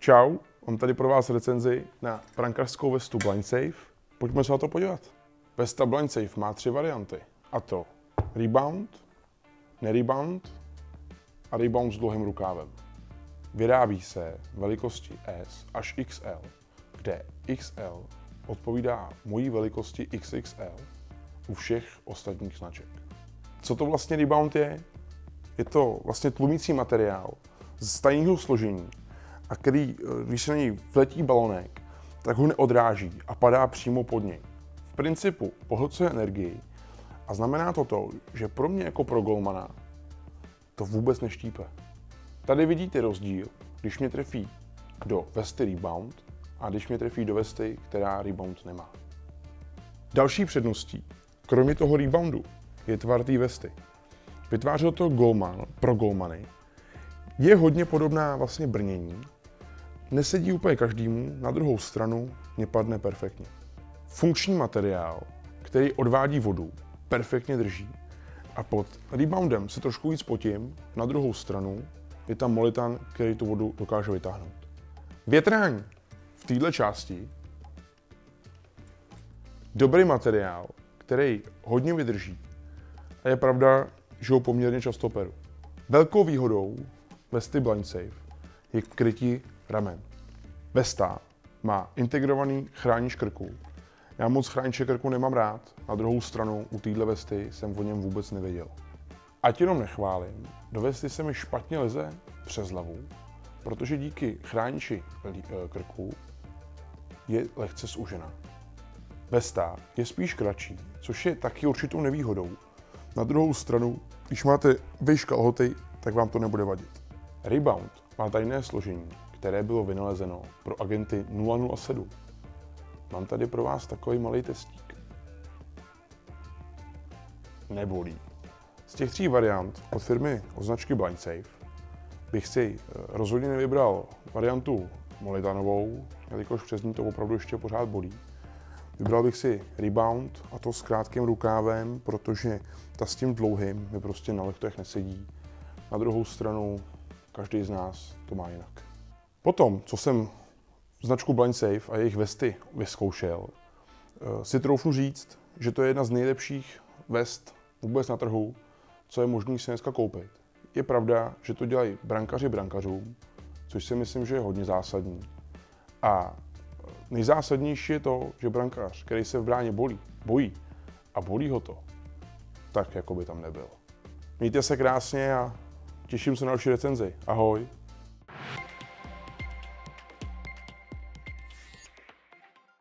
Čau, mám tady pro vás recenzi na brankářskou vestu BlindSafe. Pojďme se na to podívat. Vesta BlindSafe má 3 varianty, a to rebound, nerebound a rebound s dlouhým rukávem. Vyrábí se velikosti S až XL, kde XL odpovídá mojí velikosti XXL u všech ostatních značek. Co to vlastně rebound je? Je to vlastně tlumící materiál z tajného složení, a který, když se na něj vletí balonek, tak ho neodráží a padá přímo pod něj. V principu pohlcuje energii a znamená to, že pro mě jako pro golmana to vůbec neštípe. Tady vidíte rozdíl, když mě trefí do vesty rebound a když mě trefí do vesty, která rebound nemá. Další předností, kromě toho reboundu, je tvar té vesty. Vytvářel to golman pro golmany. Je hodně podobná vlastně brnění. Nesedí úplně každému, na druhou stranu mě padne perfektně. Funkční materiál, který odvádí vodu, perfektně drží. A pod reboundem se trošku víc potím, na druhou stranu je tam molitan, který tu vodu dokáže vytáhnout. Větrání v této části. Dobrý materiál, který hodně vydrží. A je pravda, že ho poměrně často peru. Velkou výhodou vesty BlindSafe je krytí ramen. Vesta má integrovaný chránič krku. Já moc chrániče krku nemám rád, na druhou stranu u téhle vesty jsem o něm vůbec nevěděl. Ať jenom nechválím, do vesty se mi špatně leze přes hlavu, protože díky chrániči krku je lehce zúžená. Vesta je spíš kratší, což je taky určitou nevýhodou. Na druhou stranu, když máte výš kalhoty, tak vám to nebude vadit. Rebound má tajné složení, které bylo vynalezeno pro agenty 007. Mám tady pro vás takový malý testík. Nebolí. Z těch 3 variant od firmy od značky BlindSafe bych si rozhodně nevybral variantu molitanovou, jelikož přes ní to opravdu ještě pořád bolí. Vybral bych si rebound, a to s krátkým rukávem, protože ta s tím dlouhým mi prostě na lechtech nesedí. Na druhou stranu, každý z nás to má jinak. Potom, co jsem značku BlindSafe a jejich vesty vyzkoušel, si troufnu říct, že to je jedna z nejlepších vest vůbec na trhu, co je možné si dneska koupit. Je pravda, že to dělají brankaři brankařům, což si myslím, že je hodně zásadní. A nejzásadnější je to, že brankář, který se v bráně bojí a bolí ho to, tak jako by tam nebyl. Mějte se krásně a těším se na další recenzi. Ahoj!